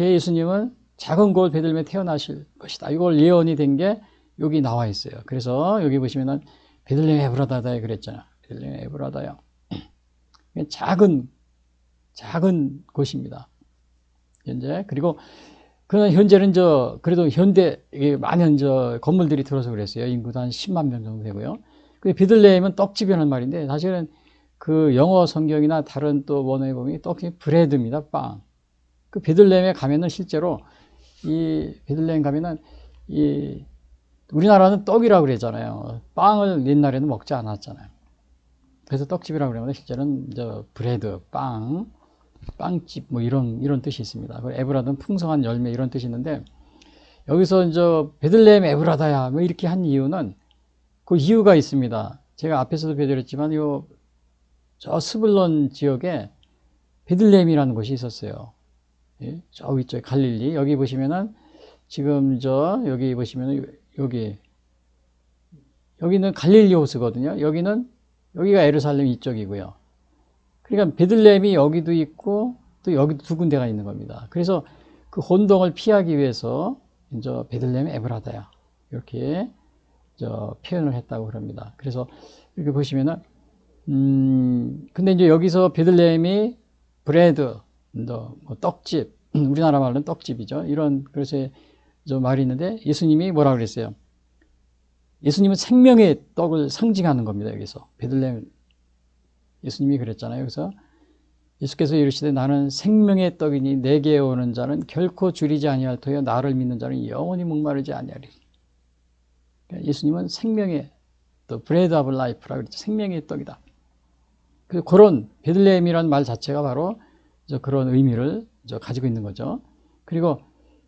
이렇게 예수님은 작은 곳 베들레헴에 태어나실 것이다. 이걸 예언이 된 게 여기 나와 있어요. 그래서 여기 보시면은 베들레헴 에브라다에 그랬잖아. 베들레헴 에브라다요. 작은 곳입니다. 현재. 그리고 그러나 현재는 그래도 현대 많은 건물들이 들어서 그랬어요. 인구도 한 10만 명 정도 되고요. 그 베들레헴은 떡집이라는 말인데 사실은 그 영어 성경이나 다른 또 원어에 보면 떡이 브레드입니다. 빵. 그 베들레헴에 가면은 실제로 이 베들레헴 가면은 이 우리나라는 떡이라고 그러잖아요. 빵을 옛날에는 먹지 않았잖아요. 그래서 떡집이라고 그러면 실제는 브레드, 빵집 뭐 이런 뜻이 있습니다. 에브라다는 풍성한 열매 이런 뜻이 있는데 여기서 베들레헴 에브라다야 뭐 이렇게 한 이유는 그 이유가 있습니다. 제가 앞에서도 배드렸지만 저 스불론 지역에 베들레헴이라는 곳이 있었어요. 예? 저 위쪽에 갈릴리 여기 보시면은 지금 여기 보시면은 여기는 갈릴리 호수거든요. 여기가 예루살렘 이쪽이고요. 그러니까 베들레헴이 여기도 있고 또 여기도 두 군데가 있는 겁니다. 그래서 그 혼동을 피하기 위해서 베들레헴 에브라다야 이렇게 표현을 했다고 그럽니다. 그래서 이렇게 보시면은 근데 이제 여기서 베들레헴이 브레드, 뭐 떡집, 우리나라 말로는 떡집이죠. 그래서 말이 있는데 예수님이 뭐라 그랬어요? 예수님은 생명의 떡을 상징하는 겁니다. 여기서 베들레헴 예수님이 그랬잖아요. 그래서 예수께서 이르시되 나는 생명의 떡이니 내게 오는 자는 결코 줄이지 아니할 터여 나를 믿는 자는 영원히 목마르지 아니하리니. 그러니까 예수님은 생명의 떡, 브레드 오브 라이프라 그랬죠. 생명의 떡이다. 그런 베들레헴이라는 말 자체가 바로 그런 의미를 가지고 있는 거죠. 그리고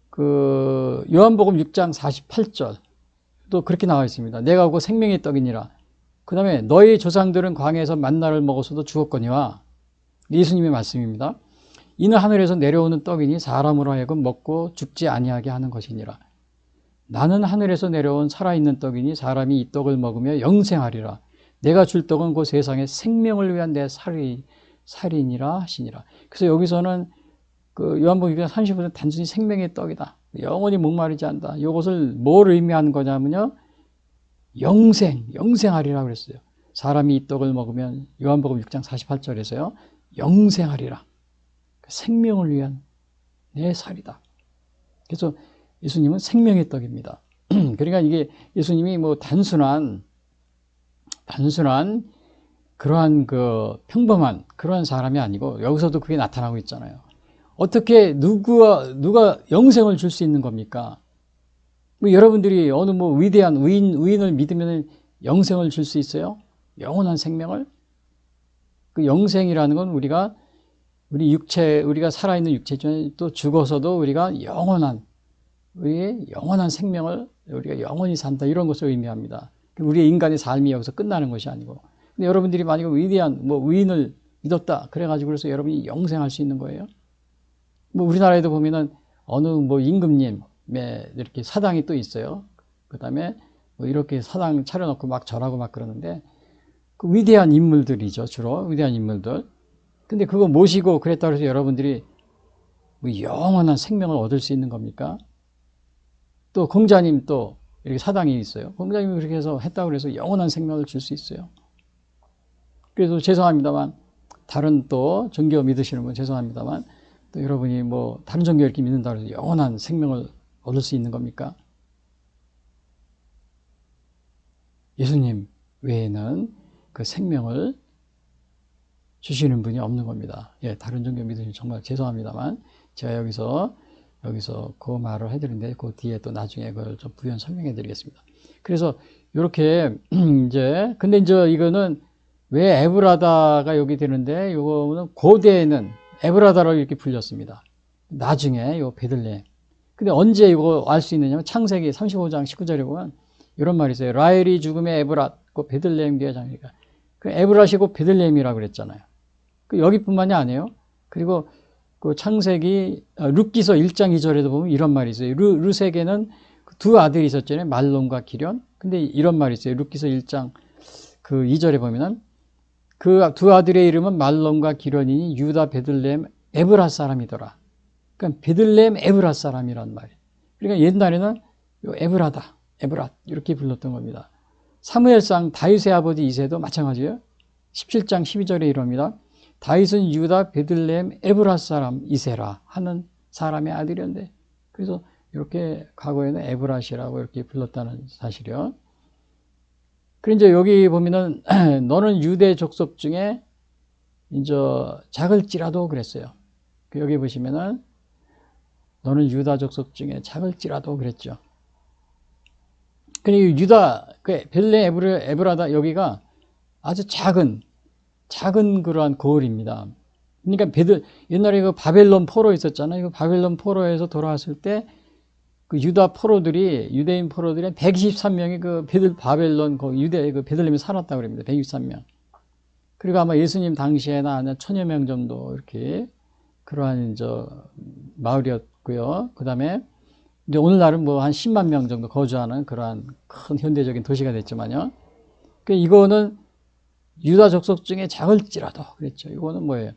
그 요한복음 6장 48절 또 그렇게 나와 있습니다. 내가 오고 생명의 떡이니라. 그 다음에 너희 조상들은 광야에서 만나를 먹어서도 죽었거니와 예수님의 말씀입니다. 이는 하늘에서 내려오는 떡이니 사람으로 하여금 먹고 죽지 아니하게 하는 것이니라. 나는 하늘에서 내려온 살아있는 떡이니 사람이 이 떡을 먹으며 영생하리라. 내가 줄 떡은 그 세상의 생명을 위한 내 살이니라 하시니라. 그래서 여기서는 그 요한복음 35장 단순히 생명의 떡이다. 영원히 목마르지 않다. 이것을 뭘 의미하는 거냐면요. 영생하리라 그랬어요. 사람이 이 떡을 먹으면 요한복음 6장 48절에서요. 영생하리라. 생명을 위한 내 살이다. 그래서 예수님은 생명의 떡입니다. 그러니까 이게 예수님이 뭐 단순한 그러한 평범한 그러한 사람이 아니고 여기서도 그게 나타나고 있잖아요. 어떻게 누가 영생을 줄 수 있는 겁니까? 뭐 여러분들이 어느 위대한 의인을 믿으면 영생을 줄 수 있어요? 영원한 생명을? 그 영생이라는 건 우리가 살아있는 육체 중에 또 죽어서도 우리가 영원한 생명을 우리가 영원히 산다 이런 것을 의미합니다. 우리의 인간의 삶이 여기서 끝나는 것이 아니고. 근데 여러분들이 만약에 위대한 의인을 믿었다 그래가지고 그래서 여러분이 영생할 수 있는 거예요. 우리나라에도 보면은 어느 임금님의 이렇게 사당이 또 있어요. 그 다음에 이렇게 사당 차려놓고 막 절하고 막 그러는데 그 위대한 인물들이죠. 주로 위대한 인물들. 근데 그거 모시고 그랬다고 해서 여러분들이 영원한 생명을 얻을 수 있는 겁니까? 또 공자님 또 이렇게 사당이 있어요. 공자님이 그렇게 해서 했다고 해서 영원한 생명을 줄 수 있어요. 그래서 죄송합니다만 다른 또 종교 믿으시는 분 죄송합니다만 또 여러분이 다른 종교 이렇게 믿는다고 해서 영원한 생명을 얻을 수 있는 겁니까? 예수님 외에는 그 생명을 주시는 분이 없는 겁니다. 예, 다른 종교 믿으시면 정말 죄송합니다만 제가 여기서 그 말을 해드리는데 그 뒤에 또 나중에 그걸 좀 부연 설명해 드리겠습니다. 그래서 이렇게 근데 이거는 왜 에브라다가 여기 되는데 이거는 고대에는 에브라다로 이렇게 불렸습니다. 나중에 요 베들레헴. 근데 언제 이거 알 수 있느냐면 창세기 35장 19절에 보면 이런 말이 있어요. 라헬이 죽음에 에브랏, 그 베들레헴 교회 장이니까. 그 에브랏이고 베들레헴이라고 그랬잖아요. 그 여기뿐만이 아니에요. 그리고 그 창세기 룻기서 1장 2절에도 보면 이런 말이 있어요. 룻에게는 두 아들이 있었잖아요. 말론과 기련. 근데 이런 말이 있어요. 룻기서 1장 그 2절에 보면은 그 두 아들의 이름은 말론과 기련이니 유다 베들레헴 에브랏 사람이더라. 그러니까 베들레헴 에브라 사람이란 말이에요. 그러니까 옛날에는 에브라다, 에브랏 이렇게 불렀던 겁니다. 사무엘상 다윗의 아버지 이새도 마찬가지예요. 17장 12절에 이럽니다. 다윗은 유다 베들레헴 에브랏 사람 이새라 하는 사람의 아들이었는데, 그래서 이렇게 과거에는 에브랏이라고 이렇게 불렀다는 사실이요. 그리고 이제 여기 보면은 너는 유대 족속 중에 이제 작을지라도 그랬어요. 여기 보시면은 너는 유다 족속 중에 작을지라도 그랬죠. 그러니까 유다 베들레헴 에브라다 여기가 아주 작은 그러한 거울입니다. 그러니까 옛날에 그 바벨론 포로 있었잖아요. 그 바벨론 포로에서 돌아왔을 때 그 유대인 포로들이 123명이 그 바벨론 유대 그 베들레헴에 살았다고 그럽니다. 123명. 그리고 아마 예수님 당시에나 한 1000여 명 정도 이렇게 그러한 마을이었고요. 그 다음에 이제 오늘날은 뭐 한 10만 명 정도 거주하는 그러한 큰 현대적인 도시가 됐지만요. 그 이거는 유다 족속 중에 작을지라도 그랬죠. 이거는 뭐예요?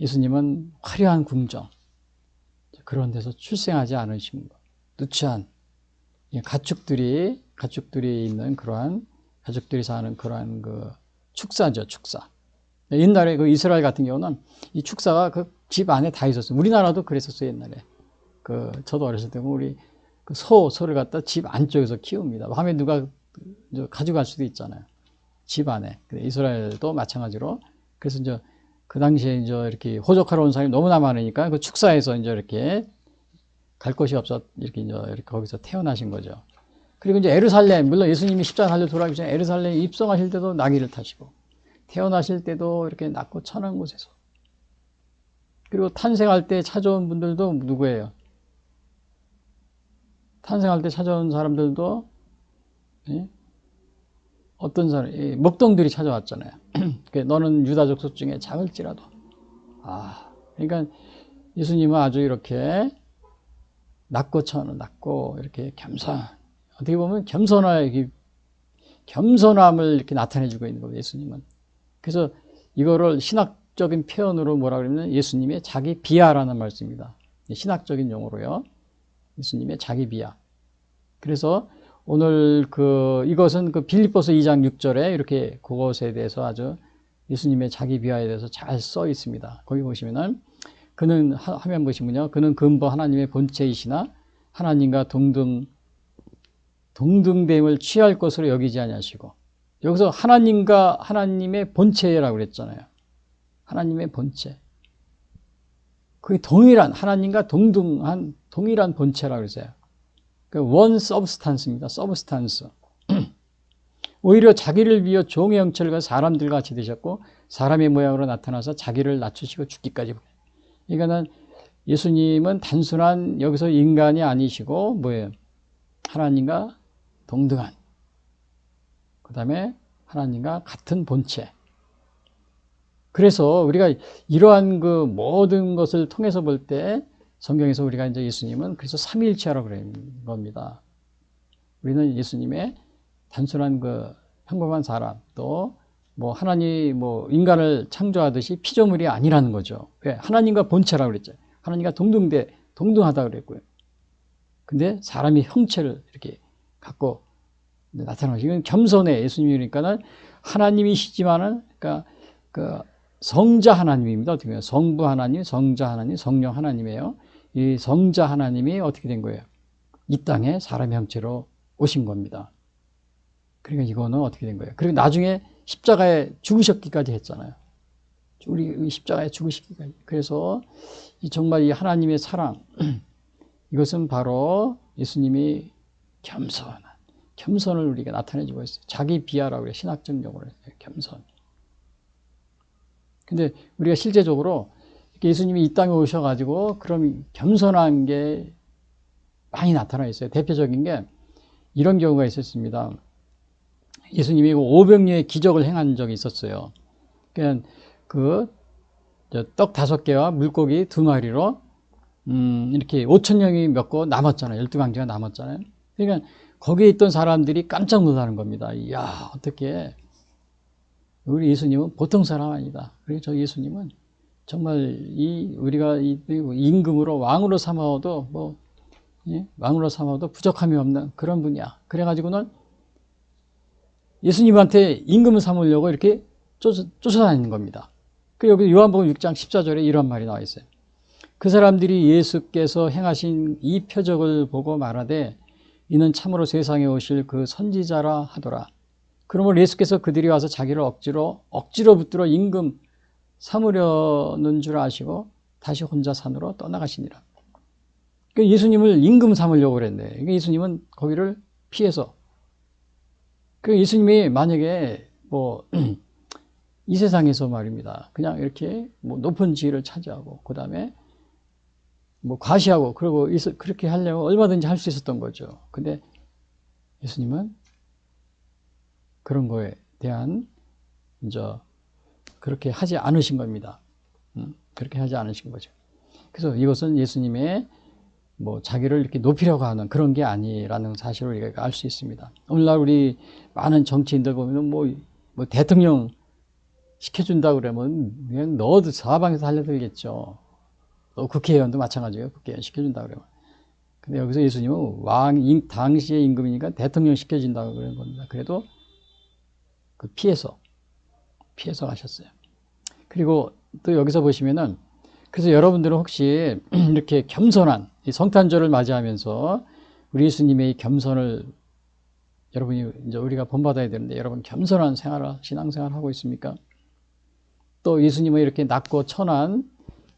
예수님은 화려한 궁정, 그런 데서 출생하지 않으신 것, 누추한 가축들이 있는 그러한 가축들이 사는 그러한 그 축사죠, 축사. 옛날에 그 이스라엘 같은 경우는 이 축사가 그 집 안에 다 있었어요. 우리나라도 그랬었어요, 옛날에. 저도 어렸을 때 우리 그 소를 갖다 집 안쪽에서 키웁니다. 밤에 누가 가져갈 수도 있잖아요. 집 안에. 이스라엘도 마찬가지로. 그래서 이제 그 당시에 이제 이렇게 호적하러 온 사람이 너무나 많으니까 그 축사에서 이제 이렇게 갈 곳이 없어 이렇게 거기서 태어나신 거죠. 그리고 이제 에루살렘, 물론 예수님이 십자가 달려 돌아가기 전에 에루살렘에 입성하실 때도 나귀를 타시고 태어나실 때도 이렇게 낮고 천한 곳에서, 그리고 탄생할 때 찾아온 분들도 누구예요? 탄생할 때 찾아온 사람들도 어떤 사람, 목동들이 찾아왔잖아요. 너는 유다 족속 중에 작을지라도. 그러니까 예수님은 아주 이렇게 낮고 이렇게 어떻게 보면 겸손함을 이렇게 나타내주고 있는 거예요, 예수님은. 그래서 이거를 신학적인 표현으로 뭐라 그러면 예수님의 자기 비하라는 말씀입니다. 신학적인 용어로요. 예수님의 자기 비하. 그래서 오늘 이것은 빌립보서 2장 6절에 이렇게 그것에 대해서 아주 예수님의 자기 비하에 대해서 잘 써 있습니다. 거기 보시면은 그는 화면 보시면요. 그는 근본 하나님의 본체이시나 하나님과 동등됨을 취할 것으로 여기지 아니하시고, 여기서 하나님과 하나님의 본체라고 그랬잖아요. 하나님의 본체. 그게 하나님과 동일한 본체라고 그랬어요. 원 서브스탄스입니다. 서브스탄스. 오히려 자기를 위해 종의 형체를 사람들과 같이 되셨고 사람의 모양으로 나타나서 자기를 낮추시고 죽기까지. 그러니까 예수님은 단순한 여기서 인간이 아니시고 뭐예요? 하나님과 동등한, 그 다음에 하나님과 같은 본체. 그래서 우리가 이러한 그 모든 것을 통해서 볼 때 성경에서 우리가 이제 예수님은 그래서 삼위일체라고 그러는 겁니다. 우리는 예수님의 단순한 그 평범한 사람, 또 뭐 인간을 창조하듯이 피조물이 아니라는 거죠. 왜? 하나님과 본체라고 그랬죠. 하나님과 동등하다 그랬고요. 근데 사람이 형체를 이렇게 갖고 나타나는, 이건 겸손해. 예수님이니까는 하나님이시지만은, 그러니까 성자 하나님입니다. 어떻게 보면 성부 하나님, 성자 하나님, 성령 하나님이에요. 이 성자 하나님이 어떻게 된 거예요? 이 땅에 사람의 형체로 오신 겁니다. 그러니까 이거는 어떻게 된 거예요? 그리고 나중에 십자가에 죽으셨기까지 했잖아요. 우리 십자가에 죽으시기까지. 그래서 정말 이 하나님의 사랑, 이것은 바로 예수님이 겸손을 우리가 나타내주고 있어요. 자기 비하라고 해요. 신학적 용어로 겸손. 근데 우리가 실제적으로 예수님이 이 땅에 오셔가지고 그럼 겸손한 게 많이 나타나 있어요. 대표적인 게 이런 경우가 있었습니다. 예수님이 500류의 기적을 행한 적이 있었어요. 그러니까 떡 5개와 물고기 2마리로 이렇게 5,000명이 먹고 남았잖아요. 12강제가 남았잖아요. 그러니까 거기에 있던 사람들이 깜짝 놀라는 겁니다. 이야, 어떻게 우리 예수님은 보통 사람 아니다. 그리고 저 예수님은 정말 우리가 임금으로 왕으로 삼아도 왕으로 삼아도 부족함이 없는 그런 분이야. 그래가지고는 예수님한테 임금을 삼으려고 이렇게 쫓아다니는 겁니다. 그 여기 요한복음 6장 14절에 이런 말이 나와 있어요. 그 사람들이 예수께서 행하신 이 표적을 보고 말하되 이는 참으로 세상에 오실 그 선지자라 하더라. 그러므로 예수께서 그들이 와서 자기를 억지로 붙들어 임금 삼으려는 줄 아시고 다시 혼자 산으로 떠나가시니라. 그러니까 예수님을 임금 삼으려고 그랬네. 그러니까 예수님은 거기를 피해서. 그 예수님이 만약에 이 세상에서 말입니다. 그냥 이렇게 높은 지위를 차지하고 그 다음에 과시하고 그러고 그렇게 하려면 얼마든지 할 수 있었던 거죠. 근데 예수님은 그런 거에 대한 이제 그렇게 하지 않으신 겁니다. 그렇게 하지 않으신 거죠. 그래서 이것은 예수님의 자기를 이렇게 높이려고 하는 그런 게 아니라는 사실을 우리가 알 수 있습니다. 오늘날 우리 많은 정치인들 보면 대통령 시켜준다 그러면 그냥 너도 사방에서 달려들겠죠. 또 국회의원도 마찬가지예요. 국회의원 시켜준다 그러면. 근데 여기서 예수님은 당시의 임금이니까 대통령 시켜준다고 그런 겁니다. 그래도 피해서 가셨어요. 그리고 또 여기서 보시면은 그래서 여러분들은 혹시 이렇게 겸손한 이 성탄절을 맞이하면서 우리 예수님의 겸손을 여러분이 이제 우리가 본받아야 되는데 여러분 겸손한 신앙생활 하고 있습니까? 또 예수님은 이렇게 낮고 천한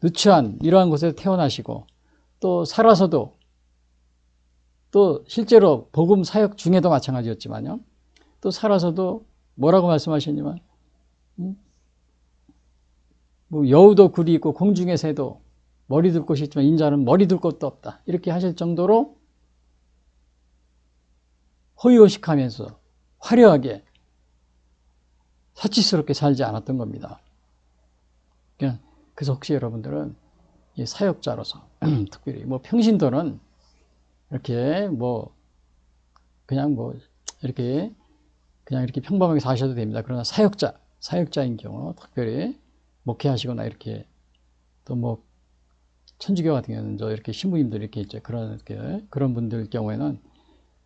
누추한 이러한 곳에서 태어나시고 또 살아서도 또 실제로 복음 사역 중에도 마찬가지였지만요. 또 살아서도 뭐라고 말씀하셨냐면 여우도 굴이 있고 공중의 새도 머리 둘 곳이 있지만 인자는 머리 둘 곳도 없다. 이렇게 하실 정도로 호의호식하면서 화려하게 사치스럽게 살지 않았던 겁니다. 그래서 혹시 여러분들은 이 사역자로서 특별히 평신도는 이렇게 이렇게 평범하게 사셔도 됩니다. 그러나 사역자인 경우 특별히 목회하시거나 이렇게 또 천주교 같은 경우는 이렇게 신부님들 이렇게 있죠. 그런 분들 경우에는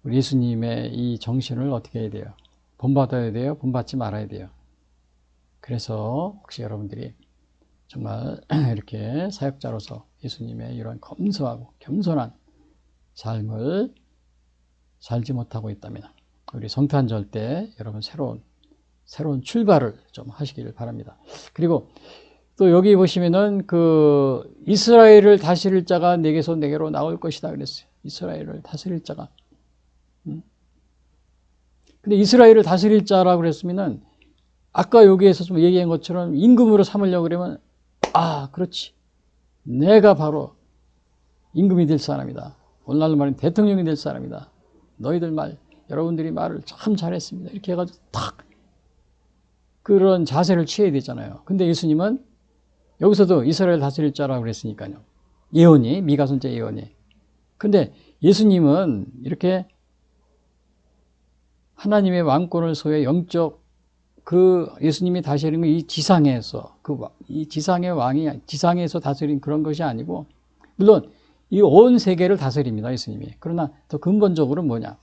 우리 예수님의 이 정신을 어떻게 해야 돼요? 본받아야 돼요? 본받지 말아야 돼요? 그래서 혹시 여러분들이 정말 이렇게 사역자로서 예수님의 이런 검소하고 겸손한 삶을 살지 못하고 있다면 우리 성탄절 때 여러분 새로운 출발을 좀 하시기를 바랍니다. 그리고 또 여기 보시면은 이스라엘을 다스릴 자가 내게서 내게로 나올 것이다 그랬어요. 이스라엘을 다스릴 자가. 근데 이스라엘을 다스릴 자라고 그랬으면은 아까 여기에서 좀 얘기한 것처럼 임금으로 삼으려고 그러면 그렇지. 내가 바로 임금이 될 사람이다. 오늘날로 말하면 대통령이 될 사람이다. 여러분들이 말을 참 잘했습니다. 이렇게 해가지고 탁 그런 자세를 취해야 되잖아요. 근데 예수님은 여기서도 이스라엘 다스릴 자라고 그랬으니까요. 미가 선지자 예언이. 근데 예수님은 이렇게 하나님의 왕권을 소유해 영적 예수님이 다스리는 이 지상에서 이 지상의 왕이 지상에서 다스린 그런 것이 아니고 물론 이 온 세계를 다스립니다. 예수님이. 그러나 더 근본적으로 뭐냐?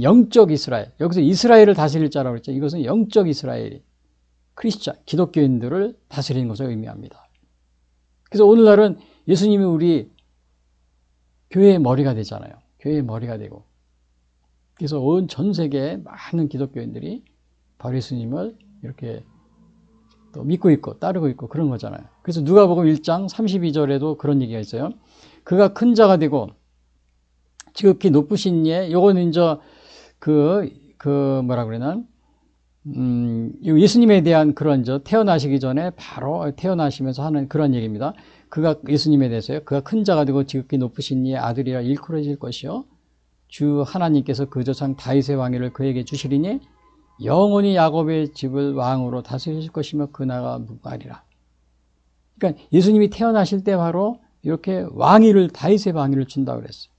영적 이스라엘. 여기서 이스라엘을 다스릴 자라고 그랬죠. 이것은 영적 이스라엘이 크리스찬, 기독교인들을 다스리는 것을 의미합니다. 그래서 오늘날은 예수님이 우리 교회의 머리가 되잖아요. 교회의 머리가 되고. 그래서 온 전 세계의 많은 기독교인들이 바로 예수님을 이렇게 또 믿고 있고 따르고 있고 그런 거잖아요. 그래서 누가복음 1장 32절에도 그런 얘기가 있어요. 그가 큰 자가 되고 지극히 높으신 예, 요거는 이제 뭐라 그러나 예수님에 대한 그런 태어나시기 전에 바로 태어나시면서 하는 그런 얘기입니다. 그가 예수님에 대해서요. 그가 큰 자가 되고 지극히 높으신 이의 아들이라 일컬어질 것이요. 주 하나님께서 그 조상 다윗의 왕위를 그에게 주시리니 영원히 야곱의 집을 왕으로 다스리실 것이며 그 나라가 무궁하리라. 그러니까 예수님이 태어나실 때 바로 이렇게 다윗의 왕위를 준다고 그랬어요.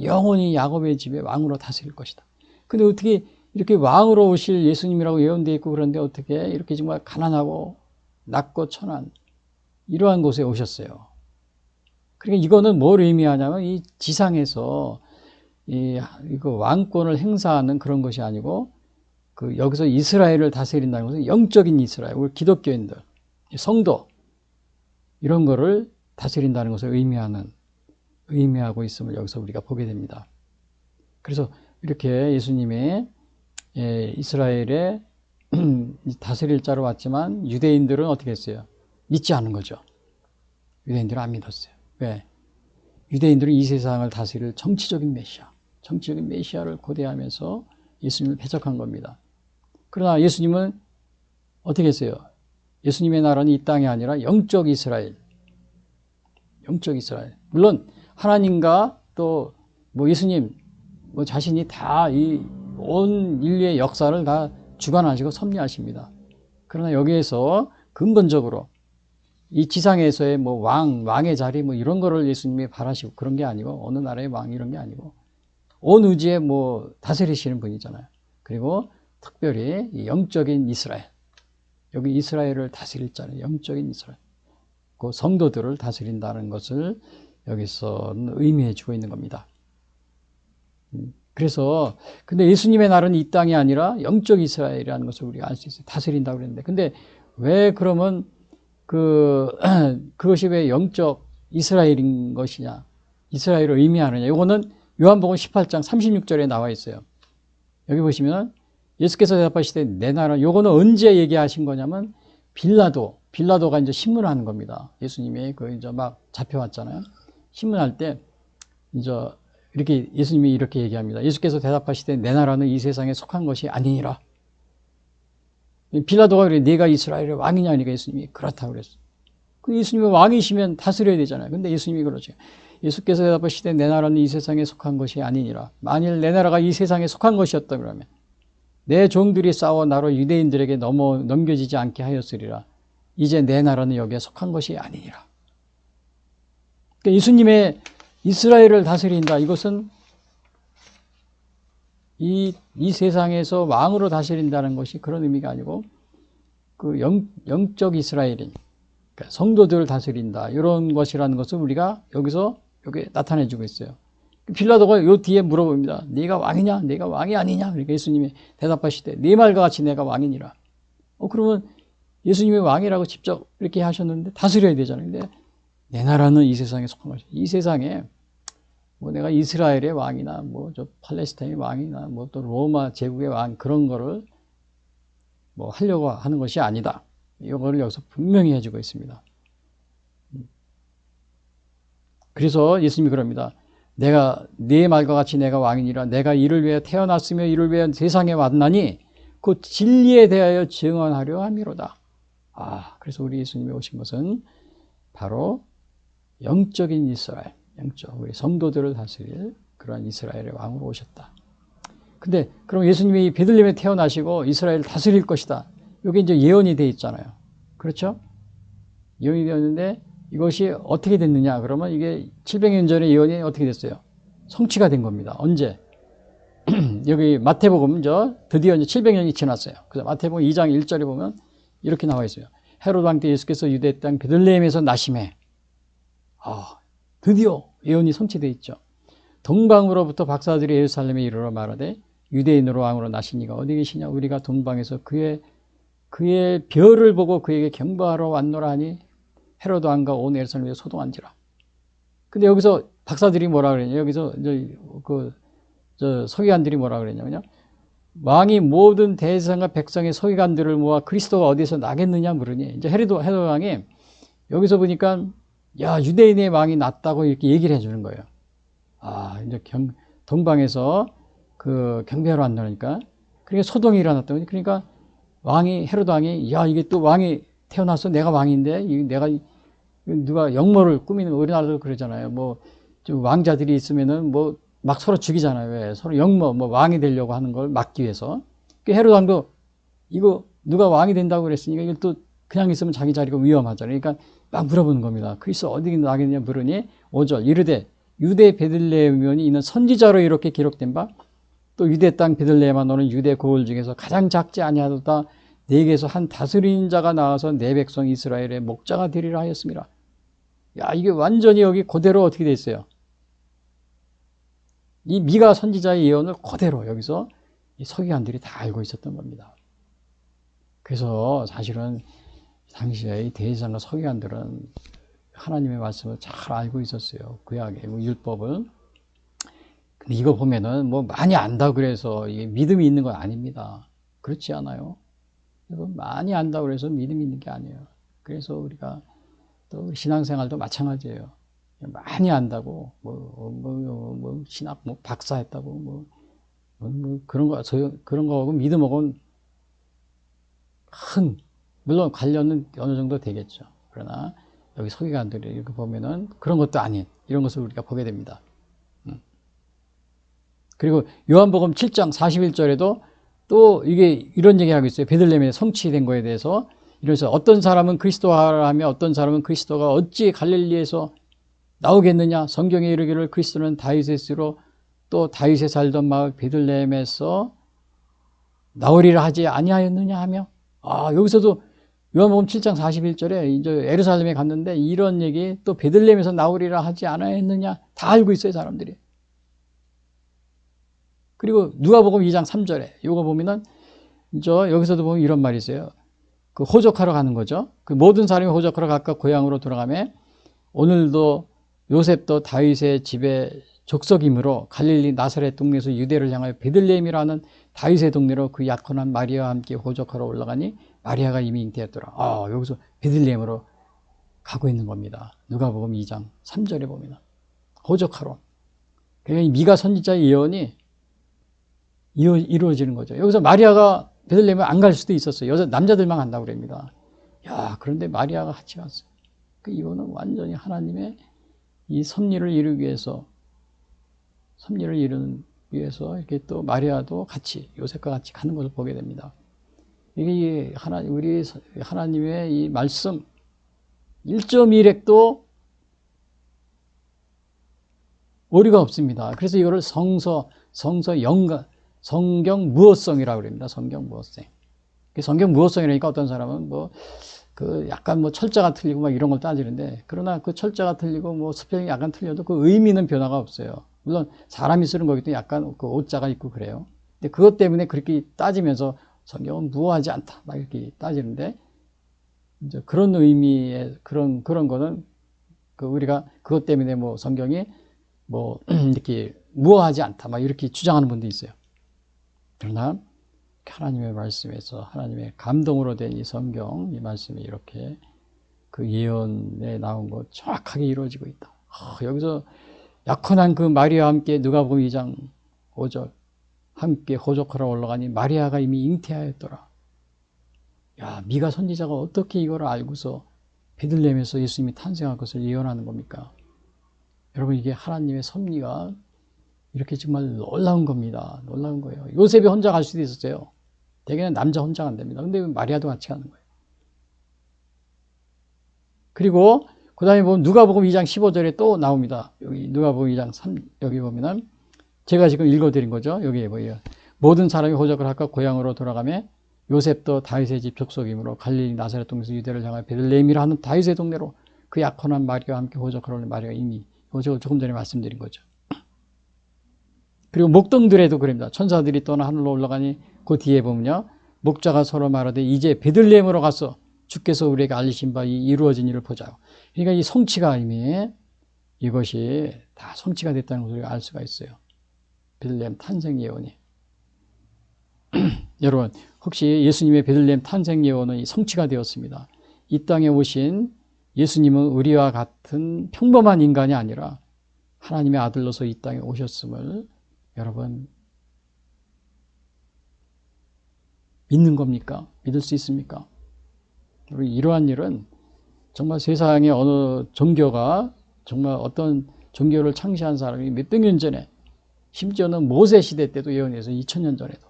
영원히 야곱의 집에 왕으로 다스릴 것이다. 근데 어떻게 이렇게 왕으로 오실 예수님이라고 예언되어 있고 그런데 어떻게 이렇게 정말 가난하고 낮고 천한 이러한 곳에 오셨어요. 그러니까 이거는 뭘 의미하냐면 이 지상에서 이거 왕권을 행사하는 그런 것이 아니고 그 여기서 이스라엘을 다스린다는 것은 영적인 이스라엘, 우리 기독교인들, 성도 이런 거를 다스린다는 것을 의미하고 있음을 여기서 우리가 보게 됩니다. 그래서 이렇게 예수님의 이스라엘의 다스릴 자로 왔지만 유대인들은 어떻게 했어요? 믿지 않은 거죠. 유대인들은 안 믿었어요. 왜? 유대인들은 이 세상을 다스릴 정치적인 메시아를 고대하면서 예수님을 배척한 겁니다. 그러나 예수님은 어떻게 했어요? 예수님의 나라는 이 땅이 아니라 영적 이스라엘. 물론 하나님과 또 뭐 예수님 뭐 자신이 다 이 온 인류의 역사를 다 주관하시고 섭리하십니다. 그러나 여기에서 근본적으로 이 지상에서의 뭐 왕의 자리 뭐 이런 거를 예수님이 바라시고 그런 게 아니고 어느 나라의 왕 이런 게 아니고 온 우주에 뭐 다스리시는 분이잖아요. 그리고 특별히 이 영적인 이스라엘. 여기 이스라엘을 다스릴 자는 영적인 이스라엘. 그 성도들을 다스린다는 것을 여기서는 의미해 주고 있는 겁니다. 그래서 근데 예수님의 나라는 이 땅이 아니라 영적 이스라엘이라는 것을 우리가 알 수 있어요. 다스린다고 그랬는데 근데 왜 그러면 그것이 왜 영적 이스라엘인 것이냐? 이스라엘을 의미하느냐? 이거는 요한복음 18장 36절에 나와 있어요. 여기 보시면 예수께서 대답하시되 내 나라, 요거는 언제 얘기하신 거냐면 빌라도가 이제 신문하는 겁니다. 예수님이 이제 막 잡혀왔잖아요. 신문할 때 이제 이렇게 예수님이 이렇게 얘기합니다. 예수께서 대답하시되 내 나라는 이 세상에 속한 것이 아니니라. 빌라도가 그래, 네가 이스라엘의 왕이냐? 하니까 예수님이 그렇다고 그랬어요. 그 예수님이 왕이시면 다스려야 되잖아요. 근데 예수님이 그러죠. 예수께서 대답하시되 내 나라는 이 세상에 속한 것이 아니니라. 만일 내 나라가 이 세상에 속한 것이었다 그러면 내 종들이 싸워 나로 유대인들에게 넘겨지지 않게 하였으리라. 이제 내 나라는 여기에 속한 것이 아니니라. 그러니까 예수님의 이스라엘을 다스린다. 이것은 이 세상에서 왕으로 다스린다는 것이 그런 의미가 아니고 그 영적 이스라엘인 그러니까 성도들을 다스린다. 이런 것이라는 것을 우리가 여기서 여기 나타내 주고 있어요. 빌라도가 요 뒤에 물어봅니다. 네가 왕이냐? 네가 왕이 아니냐? 그러니까 예수님이 대답하시되 네 말과 같이 내가 왕이니라. 그러면 예수님이 왕이라고 직접 이렇게 하셨는데 다스려야 되잖아요. 근데 내 나라는 이 세상에 속한 것이 이 세상에 뭐 내가 이스라엘의 왕이나 뭐 저 팔레스타인의 왕이나 뭐 또 로마 제국의 왕 그런 거를 뭐 하려고 하는 것이 아니다. 이거를 여기서 분명히 해주고 있습니다. 그래서 예수님이 그럽니다. 내가 네 말과 같이 내가 왕이니라. 내가 이를 위해 태어났으며 이를 위해 세상에 왔나니 그 진리에 대하여 증언하려 함이로다. 그래서 우리 예수님이 오신 것은 바로 영적인 이스라엘, 우리 성도들을 다스릴 그러한 이스라엘의 왕으로 오셨다. 근데 그럼 예수님이 베들레헴에 태어나시고 이스라엘을 다스릴 것이다. 이게 이제 예언이 돼 있잖아요. 그렇죠? 예언이 되었는데 이것이 어떻게 됐느냐? 그러면 이게 700년 전의 예언이 어떻게 됐어요? 성취가 된 겁니다. 언제? 여기 마태복음 드디어 이제 700년이 지났어요. 그래서 마태복음 2장 1절에 보면 이렇게 나와 있어요. 헤로드 왕 때 예수께서 유대 땅 베들레헴에서 나심해. 드디어 예언이 성취되어 있죠. 동방으로부터 박사들이 예루살렘에 이르러 말하되 유대인으로 왕으로 나신 이가 어디 계시냐? 우리가 동방에서 그의 별을 보고 그에게 경배하러 왔노라 하니 헤로드 왕과 온 예루살렘에 소동한지라. 근데 여기서 박사들이 뭐라 그랬냐? 여기서 이제 서기관들이 뭐라 그랬냐면요. 왕이 모든 대제사장과 백성의 서기관들을 모아 그리스도가 어디서 나겠느냐 물으니 이제 헤로드 왕이 여기서 보니까 유대인의 왕이 났다고 이렇게 얘기를 해주는 거예요. 이제 동방에서 경배하러 왔다니까. 그러니까 소동이 일어났다고. 그러니까 헤로드 왕이 이게 또 왕이 태어나서 내가 왕인데 내가 누가 역모를 꾸미는 우리나라도 그러잖아요. 좀 왕자들이 있으면은 막 서로 죽이잖아요. 왜? 서로 역모, 왕이 되려고 하는 걸 막기 위해서. 헤로드 왕도 이거 누가 왕이 된다고 그랬으니까 이걸 또 그냥 있으면 자기 자리가 위험하잖아요. 그러니까 막 물어보는 겁니다. 그리스도 어디 나겠냐 물으니 5절 이르되 유대 베들레헴이 있는 선지자로 이렇게 기록된 바 또 유대 땅 베들레헴아 너는 유대 고을 중에서 가장 작지 아니하도다 내게서 한 다스리는 자가 나와서 내 백성 이스라엘의 목자가 되리라 하였습니다. 야, 이게 완전히 여기 그대로 어떻게 돼 있어요? 이 미가 선지자의 예언을 그대로 여기서 이 서기관들이 다 알고 있었던 겁니다. 그래서 사실은 당시에 이 대제사장과 서기관들은 하나님의 말씀을 잘 알고 있었어요. 구약의 율법을. 근데 이거 보면은 뭐 많이 안다고 그래서 이게 믿음이 있는 건 아닙니다. 그렇지 않아요? 많이 안다고 그래서 믿음이 있는 게 아니에요. 그래서 우리가 또 신앙생활도 마찬가지예요. 많이 안다고 신학 박사했다고 그런 거하고 믿음하고는 물론 관련은 어느 정도 되겠죠. 그러나 여기 서기관들이 이렇게 보면은 그런 것도 아닌 이런 것을 우리가 보게 됩니다. 그리고 요한복음 7장 41절에도 또 이게 이런 얘기하고 있어요. 베들레헴에 성취된 거에 대해서. 이래서 어떤 사람은 그리스도라 하며 어떤 사람은 그리스도가 어찌 갈릴리에서 나오겠느냐. 성경에 이르기를 그리스도는 다윗의 씨로 또 다윗에 살던 마을 베들레헴에서 나오리라 하지 아니하였느냐 하며, 여기서도 요한복음 7장 41절에 이제 예루살렘에 갔는데 이런 얘기 또 베들레헴에서 나오리라 하지 않았느냐. 다 알고 있어요, 사람들이. 그리고 누가복음 2장 3절에 요거 보면은 여기서도 보면 이런 말이 있어요. 그 호적하러 가는 거죠. 그 모든 사람이 호적하러 각각 고향으로 돌아가며 오늘도 요셉도 다윗의 집에 족속이므로 갈릴리 나사렛 동네에서 유대를 향하여 베들레헴이라는 다윗의 동네로 그 약혼한 마리아와 함께 호적하러 올라가니 마리아가 이미 잉태했더라. 여기서 베들레헴으로 가고 있는 겁니다. 누가복음 2장 3절에 보면 호적하러. 그러니까 이 미가 선지자의 예언이 이루어지는 거죠. 여기서 마리아가 베들레헴에 안 갈 수도 있었어요. 남자들만 간다고 그럽니다. 그런데 마리아가 같이 갔어요. 이거는 완전히 하나님의 이 섭리를 이루기 위해서, 이렇게 또 마리아도 같이, 요셉과 같이 가는 것을 보게 됩니다. 이게 우리 하나님의 이 말씀, 1.1획도 오류가 없습니다. 그래서 이거를 성경 무어성이라고 그럽니다. 성경 무어성. 성경 무어성이라니까 어떤 사람은 약간 철자가 틀리고 막 이런 걸 따지는데, 그러나 그 철자가 틀리고 스펠링이 약간 틀려도 그 의미는 변화가 없어요. 물론 사람이 쓰는 거기도 약간 그 오자가 있고 그래요. 근데 그것 때문에 그렇게 따지면서 성경은 무어하지 않다. 막 이렇게 따지는데, 이제 그런 의미의 그런 거는 우리가 그것 때문에 성경이 이렇게 무어하지 않다. 막 이렇게 주장하는 분도 있어요. 그러나 하나님의 말씀에서 하나님의 감동으로 된 이 성경, 이 말씀이 이렇게 그 예언에 나온 것 정확하게 이루어지고 있다. 여기서 약혼한 그 마리아와 함께 누가복음 2장 5절 함께 호적하러 올라가니 마리아가 이미 잉태하였더라. 미가 선지자가 어떻게 이걸 알고서 베들레헴에서 예수님이 탄생할 것을 예언하는 겁니까? 여러분, 이게 하나님의 섭리가 이렇게 정말 놀라운 겁니다. 놀라운 거예요. 요셉이 혼자 갈 수도 있었어요. 대개는 남자 혼자 간답니다. 근데 마리아도 같이 가는 거예요. 그리고 그 다음에 보면 누가복음 2장 15절에 또 나옵니다. 여기 누가복음 2장 3, 여기 보면은 제가 지금 읽어드린 거죠. 여기에 보여요. 모든 사람이 호적을 각각 고향으로 돌아가며 요셉도 다윗의 집 족속이므로 갈릴리 나사렛 동네에서 유대를 향하여 베들레헴이라 하는 다윗의 동네로 그 약혼한 마리아와 함께 호적하러 오는 마리아가 이미 조금 전에 말씀드린 거죠. 그리고 목동들에도 그럽니다. 천사들이 떠나 하늘로 올라가니 그 뒤에 보면요. 목자가 서로 말하되 이제 베들레헴으로 가서 주께서 우리에게 알리신 바 이 이루어진 일을 보자요. 그러니까 이 성취가 이미 이것이 다 성취가 됐다는 것을 알 수가 있어요. 베들레헴 탄생 예언이. 여러분, 혹시 예수님의 베들레헴 탄생 예언은 성취가 되었습니다. 이 땅에 오신 예수님은 우리와 같은 평범한 인간이 아니라 하나님의 아들로서 이 땅에 오셨음을 여러분 믿는 겁니까? 믿을 수 있습니까? 이러한 일은 정말 세상의 어느 종교가 정말 어떤 종교를 창시한 사람이 몇백 년 전에, 심지어는 모세 시대 때도 예언해서 2000년 전에도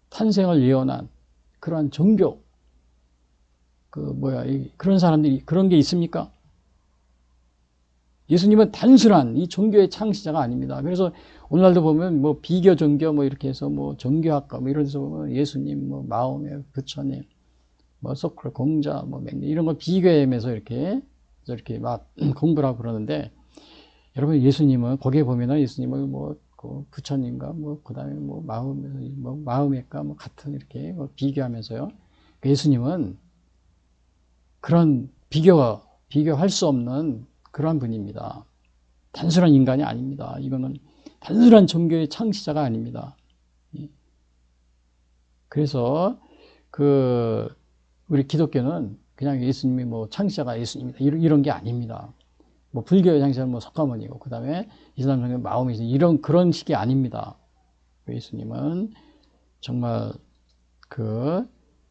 탄생을 예언한 그러한 종교, 그런 사람들이 그런 게 있습니까? 예수님은 단순한 이 종교의 창시자가 아닙니다. 그래서 오늘날도 보면 뭐 비교 종교 뭐 이렇게 해서 뭐 종교학과 뭐 이런 데서 보면 예수님 뭐 마음의 부처님 뭐 소크라 공자 뭐 맹자 이런 거 비교하면서 이렇게 막 공부를 하고 그러는데 여러분 예수님은 거기에 보면은 예수님은 뭐그 부처님과 뭐 그다음에 뭐 마음의과 뭐 같은 이렇게 뭐 비교하면서요. 예수님은 그런 비교할 수 없는 그러한 분입니다. 단순한 인간이 아닙니다. 이거는 단순한 종교의 창시자가 아닙니다. 그래서 우리 기독교는 그냥 예수님이 뭐 창시자가 예수님이다 이런 게 아닙니다. 뭐 불교의 창시자는 뭐 석가모니고 그다음에 이슬람 종교 마호메트 이런 그런 식이 아닙니다. 예수님은 정말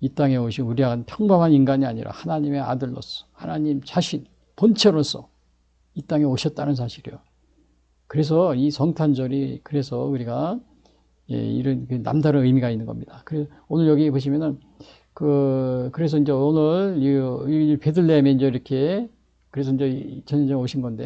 이 땅에 오신 우리가 평범한 인간이 아니라 하나님의 아들로서 하나님 자신 본체로서 이 땅에 오셨다는 사실이요. 그래서 이 성탄절이 그래서 우리가 이런 남다른 의미가 있는 겁니다. 그래서 오늘 여기 보시면은 그래서 이제 오늘 이 베들레헴에 이제 이렇게 그래서 이제 전쟁 오신 건데.